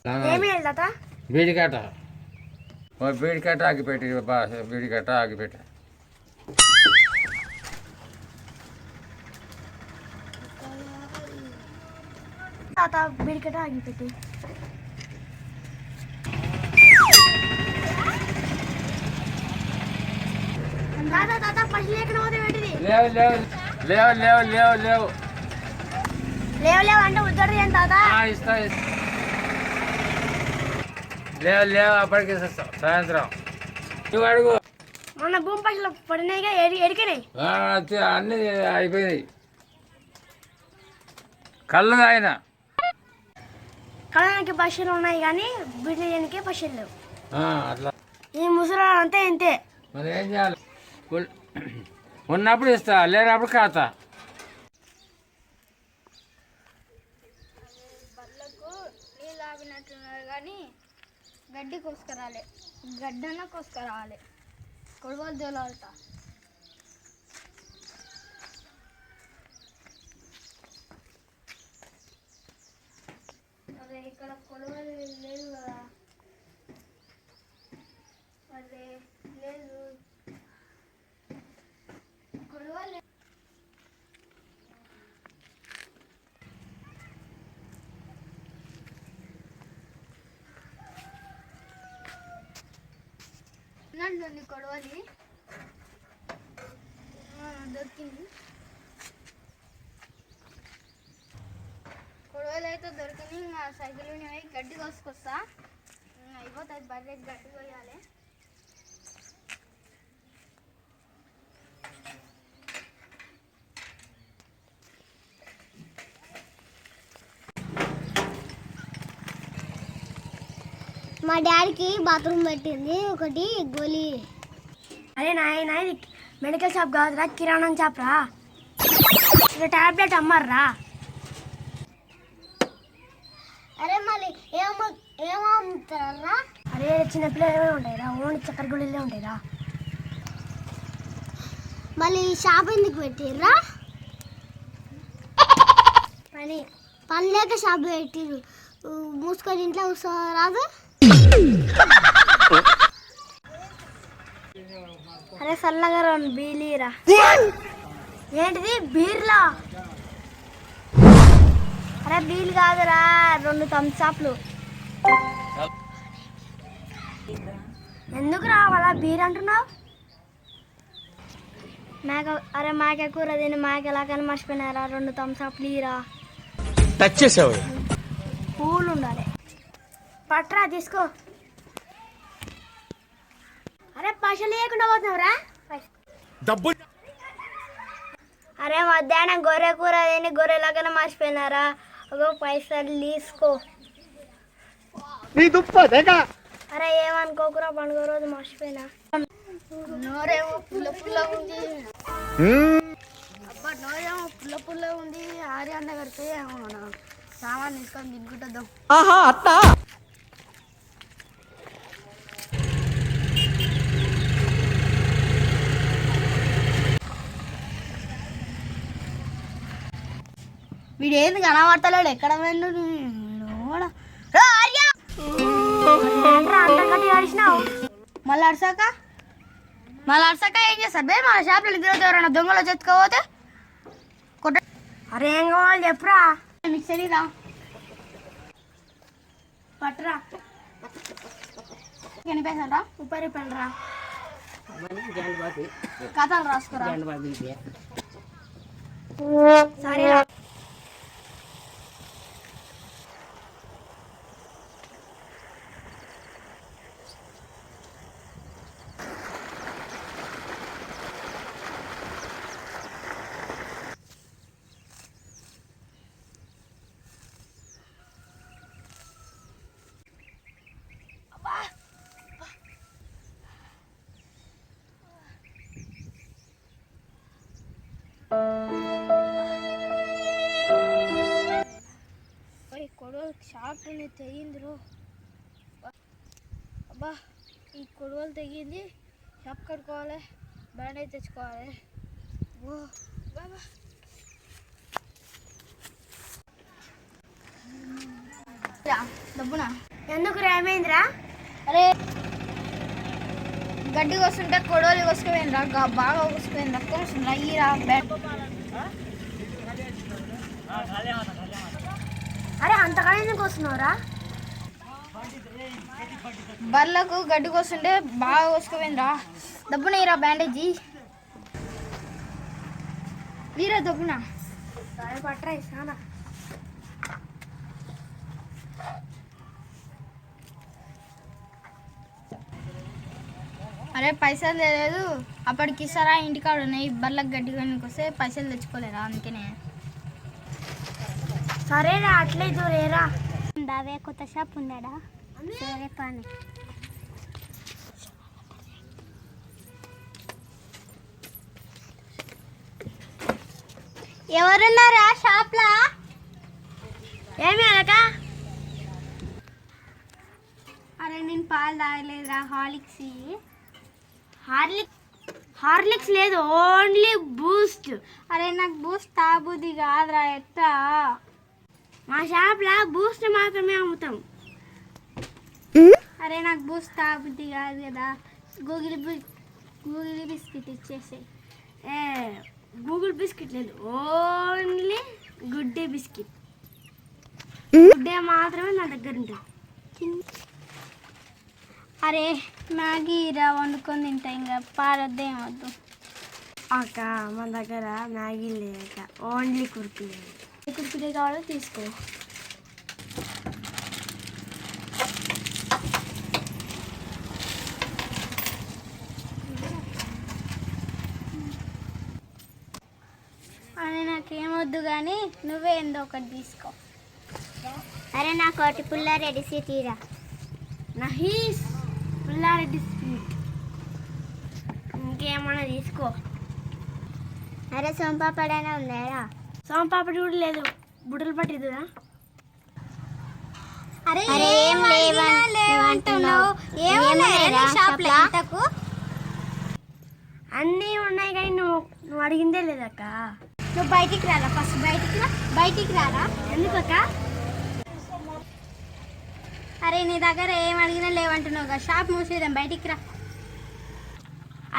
బీడికాట బీడికాట ఆగిపెట్టి బీడికాట ఆగిపెట్టి తాత బీడికాట ఆగిపెట్టి లేవు లేవు లేవు లేవు లేవు లేవు లేవు లేవు అంటే ఉద్దరు ఏం తాత ఇస్తా లేవు లేవు అప్పటికి సాయంత్రం నువ్వు అడుగు మొన్న భూమి పశువులు పడినాయిగా ఎడికినాయి అన్నీ అయిపోయినాయి కళ్ళు ఆయన కళ్ళకి పశువులు ఉన్నాయి కానీ బిడ్డకి పశువులు లేవు అట్లా ఈ ముసలి అంతే ఇంతే మరి ఏం చేయాలి ఉన్నప్పుడు ఇస్తా లేనప్పుడు ఖాతా బళ్ళకు నీళ్ళు ఆపినట్టున్నారు కానీ గడ్డి కోసుకురాలే గడ్డన కోసుకురావాలి కొడవలు దోలాలట అదే ఇక్కడ కొడవలు లేదు కదా అదే లేదు కొడవలు ఉంది కొడవలి దొరికింది కొడవలి అయితే దొరికింది ఇంకా సైకిల్ పోయి గడ్డి కోసుకొస్తా అయిపోతుంది బర్రె గడ్డి కొయ్యాలి మా డాడీకి బాత్రూమ్ పెట్టింది ఒకటి గోలీ అరే నాయన ఇది మెడికల్ షాప్ కాదురా కిరాణం షాప్ రా ఇక్కడ టాబ్లెట్ అమ్మారా అరే మళ్ళీ ఏమమ్ముతారా అరే చిన్న పిల్లలు ఉంటాయిరా ఓన్లీ చక్కెర గోళీలే ఉంటాయిరా మళ్ళీ షాప్ ఎందుకు పెట్టిర్రా పని లేక షాప్ పెట్టిర్రు మూసుకొని ఇంట్లో రాదు అరే చల్లగా రెండు బీలీరా ఏంటిది బీర్లా అరే బీల్ కాదురా రెండు థమ్స్అప్లు ఎందుకు రావాలా బీర్ అంటున్నావు అరే మాకే కూర తిని మాకు ఎలాగని మర్చిపోయినారా రెండు థమ్స్అప్లు ఇరా టచ్ చేసావు పూలు ఉండాలి పట్రా తీసుకో అరే పైసలు లేకుండా పోతున్నావురా డబ్బు అరే మధ్యాహ్నం గొర్రె కూర తిని గొర్రెలాగానే మర్చిపోయినారా ఒక పైసలు తీసుకో అరే ఏమనుకోకురా పండుగ రోజు మర్చిపోయినా నోరేమో పుల్ల పుల్ల ఉంది అబ్బా నోరేమో పుల్ల పుల్ల ఉంది ఆర్య అన్న కడితే సామాన్ తీసుకొని తినుకుంటుందాం అట్లా వీడు ఏంది కనబడతలేడు ఎక్కడ మళ్ళీ అరసాక ఏం చేస్తారు బే మన షాప్లో నిద్ర ఎవరైనా దొంగలు చెత్తుకోపోతే కొట్ట అరే ఏం కావాలి చెప్పురా మిక్సరీ రా పట్టరా ఎన్ని పైసలు రా 30 రూపాయలు రా కథలు రాసుకురా సరే కొడవలు షార్ట్ తెగిందిరో అబ్బా ఈ కొడవలు తెగింది షాప్ కట్టుకోవాలి బ్యాండేజ్ తెచ్చుకోవాలి ఓ బాబా డబ్బునా ఎందుకు ఏమైందిరా? అరే గడ్డి కోస్తుంటే కొడవలి కోసుకుపోయిందిరా, బాగా కోసుకుపోయింది, రక్తం వస్తుందిరా. ఈరా బ్యాట్. అరే అంతగా ఎందుకు వస్తున్నావురా? బర్లకు గడ్డి కోస్తుంటే బాగా కోసుకుపోయిందిరా. దబ్బున ఈరా బ్యాండేజీ. వీరా దబ్బున. సరే పట్టరా ఇస్తానా. అరే పైసలు లేదు, అప్పటికి ఇస్తారా? ఇంటికాడ ఉన్నాయి. బర్లకు గడ్డి కొనికి వస్తే పైసలు తెచ్చుకోలేరా, అందుకనే. సరేరా అట్లే దూరేరా. దావే కొత్త షాప్ ఉందాడా? సరే పని. ఎవరున్నారా షాప్లా? ఏమి అనక? అరే నేను పాలు తాగలేదురా, హార్లిక్స్. హార్లిక్స్ లేదు, ఓన్లీ బూస్ట్. అరే నాకు బూస్ట్ తాగుబుద్ధి కాదురా, ఎట్లా? మా షాప్లో బూస్ట్ మాత్రమే అమ్ముతాం. అరే నాకు బూస్ట్ తాగుబుద్ధి కాదు కదా, గూగుల్ బిస్కెట్ ఇచ్చేసి. ఏ గూగుల్ బిస్కెట్ లేదు, only good day biscuit. Good day మాత్రమే నా దగ్గర ఉంటుంది. అరే మ్యాగీ రా, వండుకొని తింటా, ఇంకా పారొద్దేం వద్దు. అక్క మన దగ్గర మ్యాగీ లేక ఓన్లీ కుర్కురే. కుర్కురే కావాలో తీసుకో. అరే నాకేమొద్దు కానీ నువ్వే ఏందో ఒకటి తీసుకో. అరే నాకు ఒకటి పుల్లారెడ్డి తీరా. నహీస్ పుల్లారెడ్డి స్వీట్. ఇంకేమన్నా తీసుకో. అరే సోంపాపడైనా ఉందారా? సోంపాపడి కూడా లేదు, బుడలు పట్టిద్దురా. అరే ఏం లేవంటున్నావు, ఏమన్నా షాప్లో ఇంతకు? అన్నీ ఉన్నాయి కానీ నువ్వు అడిగిందే లేదక్క. నువ్వు బయటికి రారా, ఫస్ట్ బయటికి రారా. ఎందుకక్క? అరే నీ దగ్గర ఏం అడిగినా లేవంటున్నావు కదా, షాప్ మూసేద్దాం, బయటికి రా.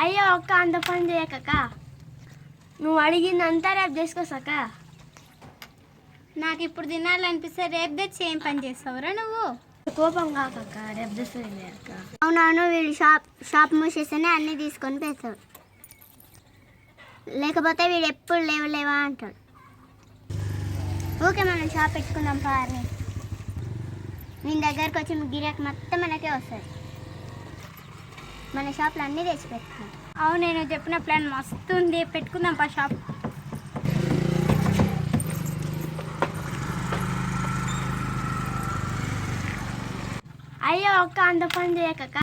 అయ్యో ఒక్క అంత పని చేయకక్క, నువ్వు అడిగిందంతా రేపు చేసుకోసాక. నాకు ఇప్పుడు తినాలనిపిస్తే రేపు తెచ్చి ఏం పని చేస్తావురా నువ్వు? కోపం కాకక్క, రేపు తెస్తుంది అక్క. అవునవును, వీళ్ళు షాప్ మూసేస్తేనే అన్నీ తీసుకొని పెడతాడు, లేకపోతే వీడు ఎప్పుడు లేవా అంటాడు. ఓకే మనం షాప్ పెట్టుకుందాం పార్ని. నీ దగ్గరకు వచ్చి గిరాకీ మొత్తం మనకే వస్తుంది. మన షాప్లో అన్నీ తెచ్చి పెట్టుకున్నాం. అవును, నేను చెప్పిన ప్లాన్ మస్తు ఉంది, పెట్టుకుందాం పా షాప్. అయ్యో ఒక్క అంత పని చేయకక్క,